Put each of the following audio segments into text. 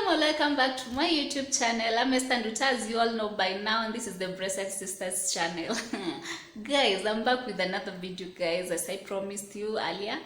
Welcome back to my YouTube channel. I'm Esther Nduta, as you all know by now, and this is the Blessed Sisters channel. Guys, I'm back with another video, guys, as I promised you earlier.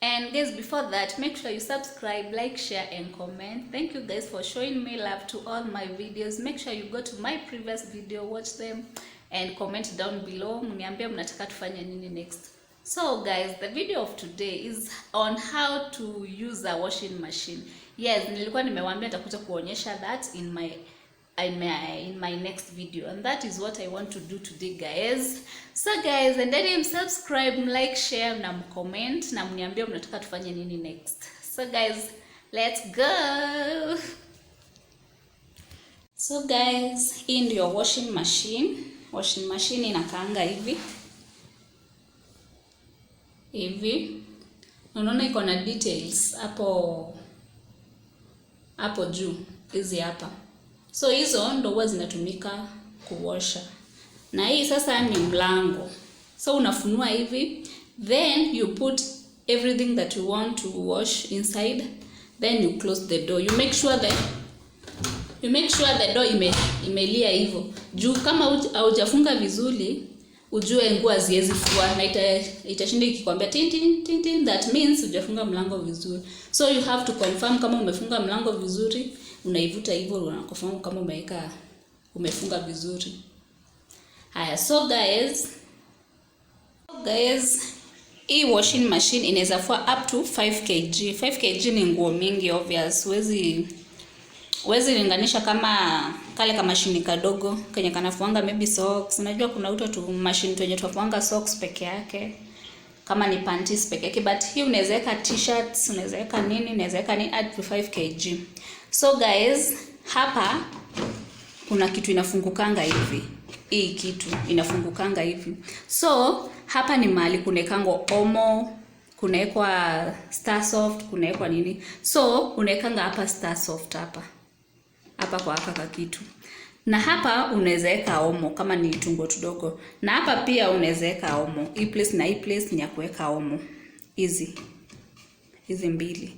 And guys, before that, make sure you subscribe, like, share, and comment. Thank you guys for showing me love to all my videos. Make sure you go to my previous video, watch them, and comment down below. Mniambie mnataka tufanye nini next. So guys, the video of today is on how to use a washing machine. Yes, nilikuwa nimewaambia nitakuja kuonyesha that in my next video, and that is what I want to do today, guys. So guys, endeni subscribe, like, share na comment na mniambie mnataka tufanye nini next. So guys, let's go. So guys, hii ndio washing machine. Washing machine inakaanga hivi. Unaona iko na details hapo juu, hizi hapa. So hizo ndo huwa zinatumika kuosha. Na hii sasa ni mlango. So unafunua hivi, then you put everything that you want to wash inside, then you close the door. You make sure the door imelia hivyo. Juu kama haujafunga vizuri, ujue nguo haziwezi fua na itashinda ikikwambia tin tin tin tin, that means hujafunga mlango vizuri. So you have to confirm kama umefunga mlango vizuri, unaivuta hivyo unakonfirm kama umefunga vizuri. Haya, so guys, hii washing machine inaweza fua up to 5 kg. 5 kg ni nguo mingi, obvious. Wezi linganisha kama kale kama mashini kadogo kenye kanafuanga maybe socks. Unajua kuna tu machine wenye tunafuanga socks peke yake, kama ni panties peke yake, but hii unaweza weka t-shirts, unaweza weka nini, unaweza weka nini up to 5 kg. So guys, hapa kuna kitu inafungukanga hivi. Hii kitu inafungukanga hivi. So hapa ni mahali kunekango Omo, kunawekwa Star Soft, kunawekwa nini. So unawekanga hapa Star Soft hapa kwa haka kitu. Na hapa unaweza weka Omo kama ni tungo tudogo. Na hapa pia unaweza weka Omo. Hii place na hii place ni ya kuweka Omo. Hizi mbili.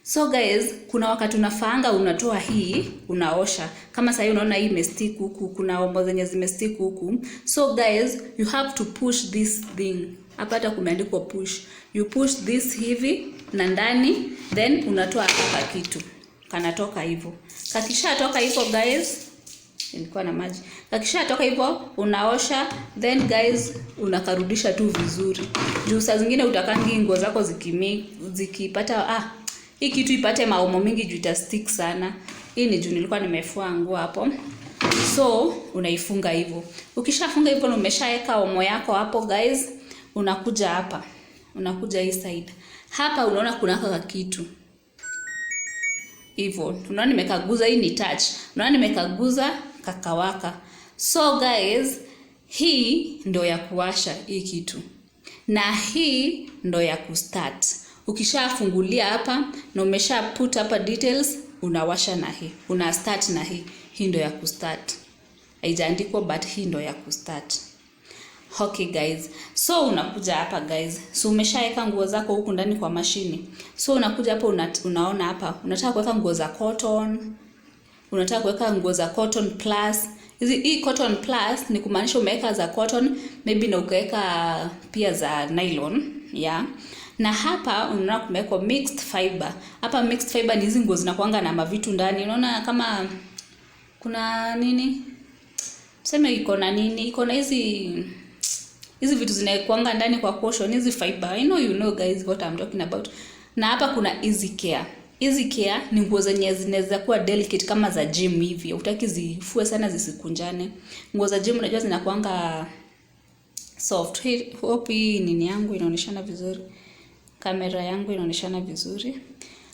So guys, kuna wakati unafaanga unatoa hii, unaosha. Kama sasa unaona hii imestick huku, kuna Omo zenye zimestick huku. So guys, you have to push this thing. Hapa hata kumeandikwa push. You push this hivi na ndani, then unatoa hapa kitu. Kanatoka hivyo. Kakishatoka hivyo guys, ilikuwa na maji. Kakishatoka hivyo unaosha, then guys unakarudisha tu vizuri. Juu saa zingine utakangi nguo zako zikipata hii kitu ipate maomo mingi juu ita stick sana. Hii ni juu nilikuwa nimefua nguo hapo. So unaifunga hivyo. Ukishafunga hivyo na umeshaweka omo yako hapo guys, unakuja hapa. Unakuja hii side. Hapa unaona kuna kaka kitu hivyo. Unaona nimekaguza, hii ni touch. Unaona nimekaguza kakawaka. So guys, hii ndo ya kuwasha hii kitu. Na hii ndo ya kustart. Ukishafungulia hapa na umesha put hapa details, unawasha na hii. Una start na hii. Hii ndo ya kustart. Haijaandikwa but hii ndo ya kustart. Okay guys, so unakuja hapa guys. So umeshaweka nguo zako huku ndani kwa mashini. So unakuja hapo unaona hapa, unataka kuweka nguo za cotton. Unataka kuweka nguo za cotton plus. Hii cotton plus ni kumaanisha umeweka za cotton, maybe na ukaweka pia za nylon, yeah. Na hapa unaona kumewekwa mixed fiber. Hapa mixed fiber ni hizi nguo zinakuanga na mavitu ndani. Unaona kama kuna nini? Tuseme iko na nini? Iko na hizi vitu zinakuanga ndani kwa cotton, hizi fiber. I know you know guys what I'm talking about. Na hapa kuna easy care. Easy care ni nguo zenye zinaweza kuwa delicate kama za gym hivi. Hutaki zifue sana zisikunjane. Nguo za gym unajua zinakuanga soft. Hope hii nini yangu inaoneshana vizuri. Kamera yangu inaoneshana vizuri.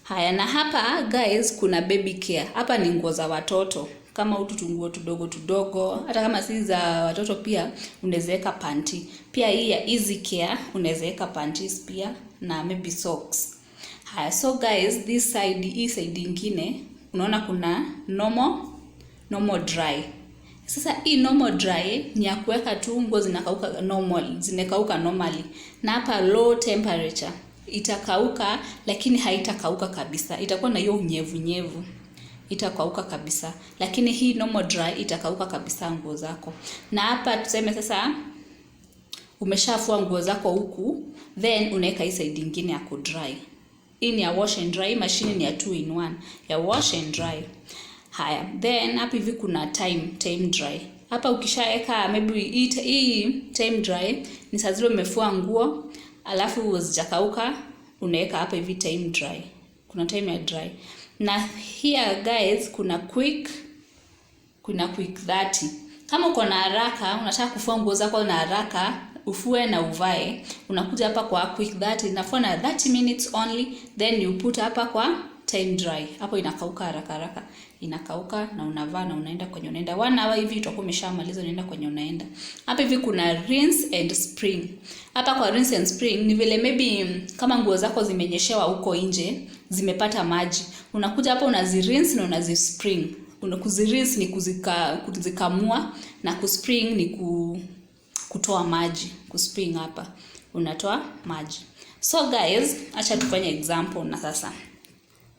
Haya, na hapa guys kuna baby care. Hapa ni nguo za watoto. Kama nguo tudogo, hata kama si za watoto pia unaweza weka panty. Pia hii ya easy care unaweza weka panties pia na maybe socks. Haya, so guys, hii side nyingine unaona kuna normal dry. Sasa hii normal dry ni ya kuweka tu nguo zinakauka normally. Na hapa low temperature itakauka, lakini haitakauka kabisa. Itakuwa na hiyo unyevu. itakauka kabisa, lakini hii normal dry itakauka kabisa nguo zako. Na hapa tuseme sasa umeshafua nguo zako huku, then unaweka hii side nyingine ya ku dry. Hii ni ya wash and dry, machine ni ya 2 in 1 ya wash and dry. Haya, then hapa hivi kuna time dry. Hapa ukishaweka maybe hii time dry ni saa zile umefua nguo alafu zijakauka, unaweka hapa hivi time dry. Kuna time ya dry. Na here guys kuna quick 30. Kama uko na haraka, unataka kufua nguo zako na haraka, ufue na uvae, unakuja hapa kwa quick 30, inafua na 30 minutes only, then you put hapa kwa time dry. Hapo inakauka haraka, inakauka na unavaa na unaenda kwenye unaenda. 1 hour hivi utakuwa umeshamaliza, unaenda kwenye unaenda. Hapa hivi kuna rinse and spring. Hapa kwa rinse and spring ni vile maybe kama nguo zako zimenyeshewa huko nje, zimepata maji, unakuja hapa unazirinse na unazispring. Kuzirinse ni kuzikamua na kuspring ni kutoa maji. Kuspring hapa unatoa maji. So guys, acha tufanye example na sasa.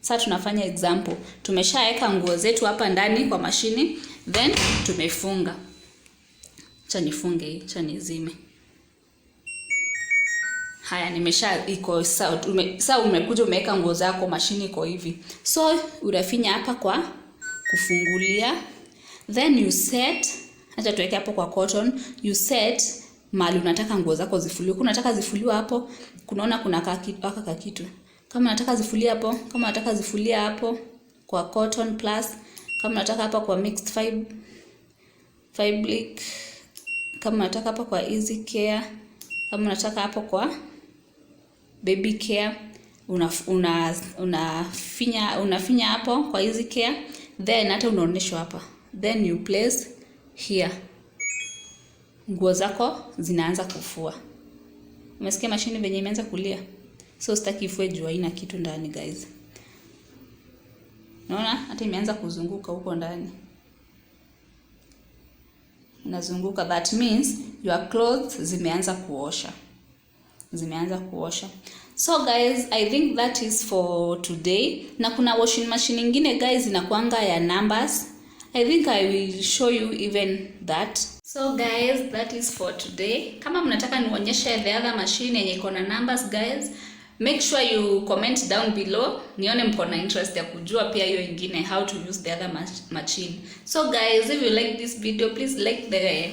Sasa tunafanya example. Tumeshaweka nguo zetu hapa ndani kwa mashini, then tumefunga. Acha nifunge hii, acha nizime. Haya, iko sawa. Sasa umekuja umeweka nguo zako, mashini iko hivi. So unafinya hapa kwa kufungulia, then you set. Acha tuweke hapo kwa cotton. You set mahali unataka nguo zako zifuliwe. Unataka zifuliwe hapo, kunaona kuna kaka kitu. Kama nataka zifulia hapo, kama nataka zifulia hapo kwa cotton plus, kama nataka hapa kwa mixed fabric, kama nataka hapa kwa easy care, kama nataka hapo kwa baby care, unafinya hapo kwa easy care, then hata unaonyeshwa hapa, then you place here. Nguo zako zinaanza kufua. Umesikia mashini venye imeanza kulia? So sitaki ifue juu haina kitu ndani guys. Unaona hata imeanza kuzunguka huko ndani. Inazunguka, that means your clothes zimeanza kuosha. So guys, I think that is for today. Na kuna washing machine nyingine guys inakuanga ya numbers. I think I will show you even that. So guys, that is for today. Kama mnataka nionyeshe the other machine yenye iko na numbers guys, make sure you comment down below. Nione mko na interest ya kujua pia hiyo ingine, how to use the other machine. So guys, if you like this video, please like the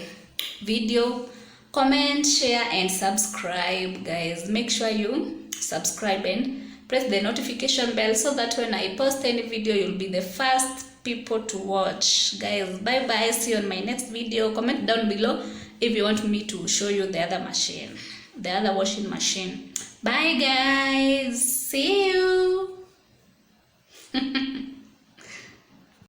video, comment, share and subscribe guys. Make sure you subscribe and press the notification bell so that when I post any video, you'll be the first people to watch. Guys, bye bye. See you on my next video. Comment down below if you want me to show you the other machine, the other washing machine. Bye guys. See you.